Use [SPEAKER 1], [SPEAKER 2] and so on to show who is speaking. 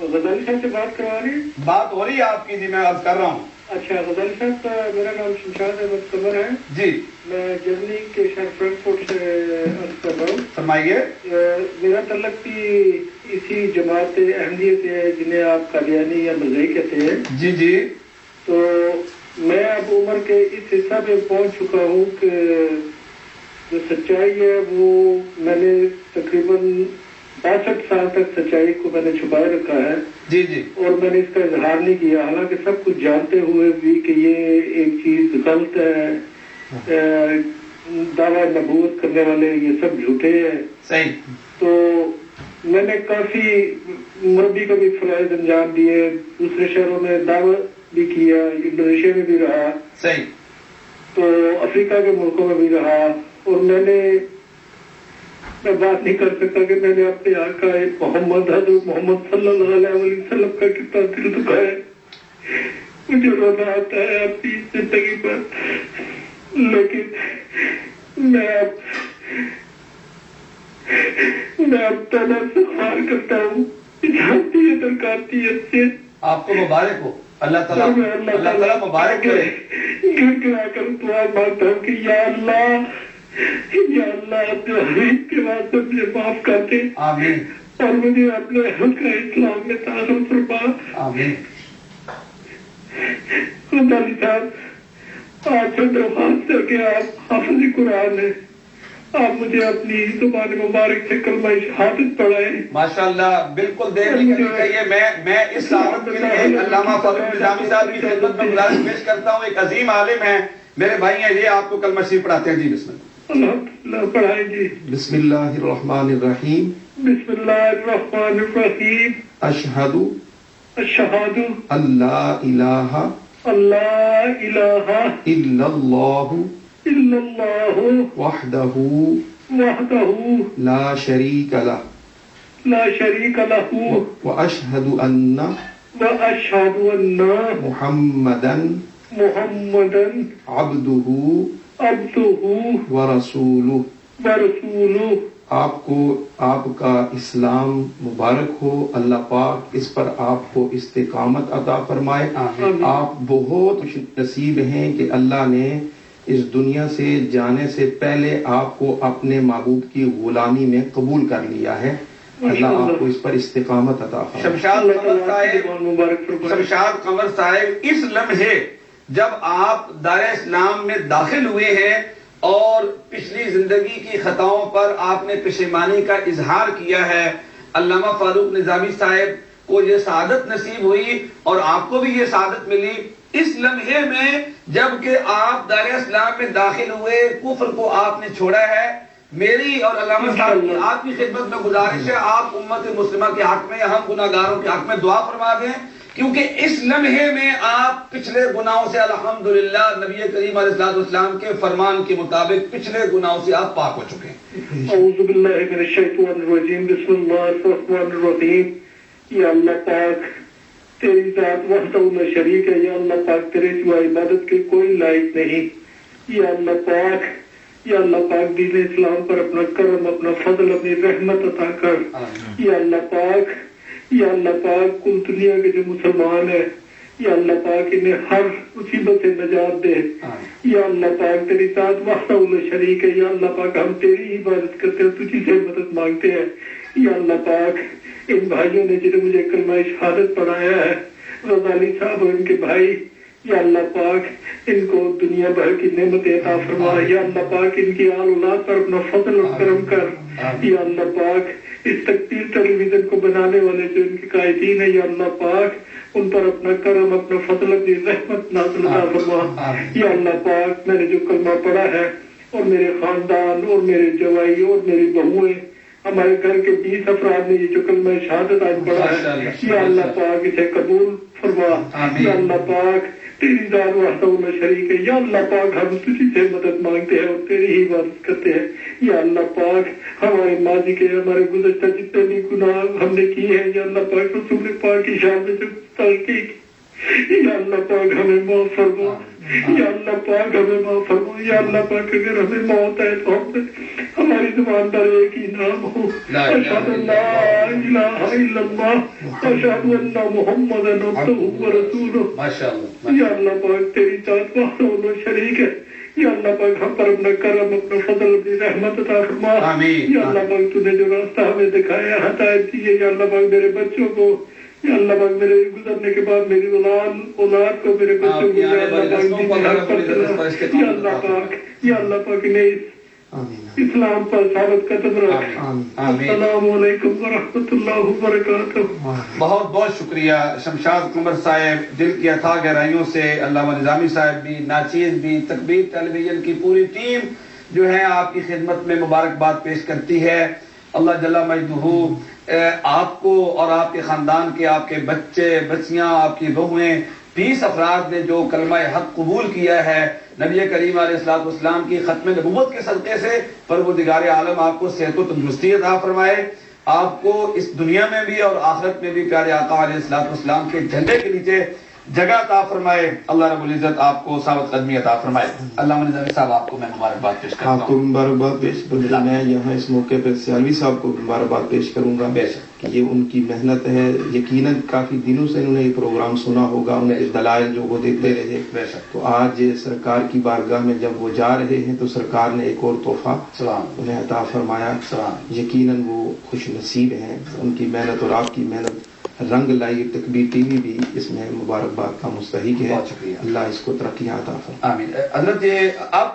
[SPEAKER 1] غزالی صاحب سے بات کروا رہی ہیں؟
[SPEAKER 2] بات ہو رہی ہے آپ کی؟ جی میں عرض کر رہا ہوں.
[SPEAKER 1] اچھا غزالی صاحب، میرا نام شمشاد احمد قمر ہے.
[SPEAKER 2] جی
[SPEAKER 1] میں جرمنی کے شہر فرینکفرٹ سے عرض کر رہا ہوں.
[SPEAKER 2] فرمائیے.
[SPEAKER 1] میرا تعلق بھی اسی جماعت احمدیہ سے ہے جنہیں آپ قادیانی یا مذہبی کہتے ہیں.
[SPEAKER 2] جی جی.
[SPEAKER 1] تو میں اب عمر کے اس حصہ پہ پہنچ چکا ہوں کہ جو سچائی ہے وہ میں نے تقریباً 62 سال تک سچائی کو میں نے چھپائے رکھا ہے.
[SPEAKER 2] جی جی.
[SPEAKER 1] اور میں نے اس کا اظہار نہیں کیا، حالانکہ سب کچھ جانتے ہوئے بھی کہ یہ ایک چیز غلط ہے. دعویٰ نبوت کرنے والے یہ سب جھوٹے ہیں.
[SPEAKER 2] صحیح.
[SPEAKER 1] تو میں نے کافی مربی کا بھی فرائض انجام دیے، دوسرے شہروں میں دعوت بھی کیا، انڈونیشیا میں بھی رہا.
[SPEAKER 2] صحیح.
[SPEAKER 1] تو افریقہ کے ملکوں میں بھی رہا. اور میں بات نہیں کر سکتا کہ میں نے اپنے آقا محمد حضرت محمد صلی اللہ علیہ وسلم کا کتنا دل دکھایا. مجھے رونا آتا ہے اپنی زندگی پر، لیکن میں اب تعالیٰ سے خوار کرتا ہوں جانتی ہے درکارتیت سے.
[SPEAKER 2] آپ کو مبارک ہو. اللہ تعالیٰ مبارک کرے.
[SPEAKER 1] گر گرا کر دعا مانگتا ہوں کہ یا اللہ اپنے حبیب کے واسطے مجھے معاف کر دے.
[SPEAKER 2] آمین.
[SPEAKER 1] اور مجھے اپنے حق کا اسلام میں تعارف فرما.
[SPEAKER 2] آمین.
[SPEAKER 1] غزالی صاحب، آپ سے درخواست ہے کہ آپ حافظ قرآن ہیں، آپ مجھے اپنی زبان مبارک سے کلمہ شہادت پڑھائیں.
[SPEAKER 2] ماشاءاللہ، بالکل دیر نہیں کرنی چاہیے. میں اس سعادت کے لیے علامہ فاروق نظامی صاحب کی خدمت میں گزارش پیش کرتا ہوں. ایک عظیم عالم ہیں، میرے بھائی ہیں، یہ آپ کو کلمہ شریف پڑھاتے ہیں. جی بسم اللہ.
[SPEAKER 1] اللہ پڑھائیں جی.
[SPEAKER 2] بسم اللہ الرحمن الرحیم.
[SPEAKER 1] بسم اللہ الرحمن الرحیم.
[SPEAKER 2] اشہد
[SPEAKER 1] اللہ الہ
[SPEAKER 2] الا اللہ وحدہ لا شریک لہ واشہد ان محمدا عبدہ ورسولہ. آپ کا اسلام مبارک ہو. اللہ پاک اس پر آپ کو استقامت عطا فرمائے. آپ بہت خوش نصیب ہیں کہ اللہ نے اس دنیا سے جانے سے پہلے آپ کو اپنے محبوب کی غلامی میں قبول کر لیا ہے. اللہ آپ کو اس پر استقامت عطا فرمائے. شمشاد قمر صاحب، اس لمحے جب آپ دار اسلام میں داخل ہوئے ہیں اور پچھلی زندگی کی خطاؤں پر آپ نے پشیمانی کا اظہار کیا ہے، علامہ فاروق نظامی صاحب کو یہ سعادت نصیب ہوئی اور آپ کو بھی یہ سعادت ملی. اس لمحے میں جب کہ آپ دار اسلام میں داخل ہوئے، کفر کو آپ نے چھوڑا ہے. میری اور علامہ صاحب کی آپ کی خدمت میں گزارش ہے، آپ امت مسلمہ کے حق میں، ہم گناہگاروں کے حق میں دعا فرما دیں، کیونکہ اس لمحے میں آپ پچھلے گناہوں سے الحمدللہ نبی کریم علیہ السلام کے فرمان کے مطابق پچھلے گناہوں سے آپ پاک ہو چکے ہیں.
[SPEAKER 1] اعوذ باللہ من الشیطان الرجیم. بسم اللہ الرحمن الرحیم. یا اللہ پاک، تیری ذات وحدہ لا شریک ہے. یا اللہ پاک، تیرے سوا عبادت کے کوئی لائق نہیں. یا اللہ پاک دین اسلام پر اپنا کرم، اپنا فضل، اپنی رحمت عطا کر. یا اللہ پاک کل دنیا کے جو مسلمان ہیں، یا اللہ پاک انہیں ہر مصیبت سے نجات دے. یا اللہ پاک، تیری ذات وحدہ لا شریک ہے. یا اللہ پاک، ہم تیری عبادت کرتے ہیں، تجھی سے مدد مانگتے ہیں. یا اللہ پاک، ان بھائیوں نے جنہیں مجھے کلمہ شہادت پڑھایا ہے، غزالی صاحب اور ان کے بھائی، یا اللہ پاک ان کو دنیا بھر کی نعمت عطا فرما. یا اللہ پاک ان کی آل اولاد پر اپنا فضل اور کرم کر. یا اللہ پاک، اس تکبیر ٹیلی ویژن کو بنانے والے جو ان کے قائدین ہیں، یا اللہ پاک ان پر اپنا کرم، اپنا فضل، اپنی رحمت نازل عطا فرما. یا اللہ پاک، میں نے جو کلمہ پڑھا ہے اور میرے خاندان اور میرے جوائی اور میری بہویں، ہمارے گھر کے 20 افراد نے یہ جو کلمہ شہادت آج پڑھا ہے، یا اللہ پاک اسے قبول فرما. یا اللہ پاک، تیری ذات وحدہ لا شریک ہے. یا اللہ پاک، ہم تجھی سے مدد مانگتے ہیں اور تیری ہی عبادت کرتے ہیں. یا اللہ پاک، ہمارے ماضی کے، ہمارے گزشتہ جتنے بھی گناہ ہم نے کیے ہیں، یا اللہ پاک رسول پاک کی شان میں جو تحقیق یا اللہ پاک ہمیں معاف فرما، یا اللہ پاک ہمیں معاف فرما، یا اللہ پاک اگر ہمیں موت ہے تو ہماری زبان پر ایک ہی نام ہو، اشہد ان لا الہ الا اللہ اشہد ان محمدا عبدہ ورسولہ۔ یا اللہ پاک تیری ذات وحدہ لا شریک ہے، یا اللہ پاک ہم پر اپنا کرم، اپنا فضل، اپنی رحمت عطا فرما۔ یا اللہ پاک تو نے جو راستہ ہمیں دکھایا، ہدایت دی ہے، یا اللہ پاک میرے بچوں کو، یا اللہ پاک میرے گزرنے کے بعد میری اولاد کو، میرے بچوں کو، یا اللہ پاک یا اللہ پاک، یا اللہ پاک نے اسلام پر ثابت قدم رکھ۔ السلام علیکم ورحمۃ اللہ وبرکاتہ۔
[SPEAKER 2] بہت بہت شکریہ شمشاد قمر صاحب، دل کی اتھاہ گہرائیوں سے علامہ نظامی صاحب بھی، ناچیز بھی، تکبیر ٹیلی ویژن کی پوری ٹیم جو ہے آپ کی خدمت میں مبارکباد پیش کرتی ہے۔ اللہ جل مجدہ آپ کو اور آپ کے خاندان کے، آپ کے بچے بچیاں، آپ کی بہویں، 20 افراد نے جو کلمہ حق قبول کیا ہے نبی کریم علیہ الصلوۃ والسلام کی ختم نبوت کے صدقے سے، پروردگار عالم آپ کو صحت و تندرستی عطا فرمائے، آپ کو اس دنیا میں بھی اور آخرت میں بھی پیارے آقا علیہ الصلوۃ والسلام کے جھنڈے کے نیچے جگہ عطا فرمائے، اللہ رب العزت آپ کو ثابت قدمی عطا فرمائے۔ علامہ نظامی صاحب آپ کو میں مبارکباد پیش کرتا ہوں۔
[SPEAKER 3] آپ کو مبارکباد پیش کروں، میں یہاں اس موقع پہ سیالوی صاحب کو مبارکباد پیش کروں گا کہ یہ ان کی محنت ہے، یقیناً کافی دنوں سے انہوں نے یہ پروگرام سنا ہوگا، ان کے دلائل جو وہ دیتے رہے، تو آج سرکار کی بارگاہ میں جب وہ جا رہے ہیں تو سرکار نے ایک اور تحفہ انہیں عطا فرمایا، یقیناً وہ خوش نصیب ہیں، ان کی محنت اور آپ کی محنت رنگ لائی۔ تکبیر ٹی وی بھی اس میں مبارکباد کا مستحق ہے، اللہ اس کو ترقیاں عطا فرمائے۔
[SPEAKER 2] آمین۔ حضرت اب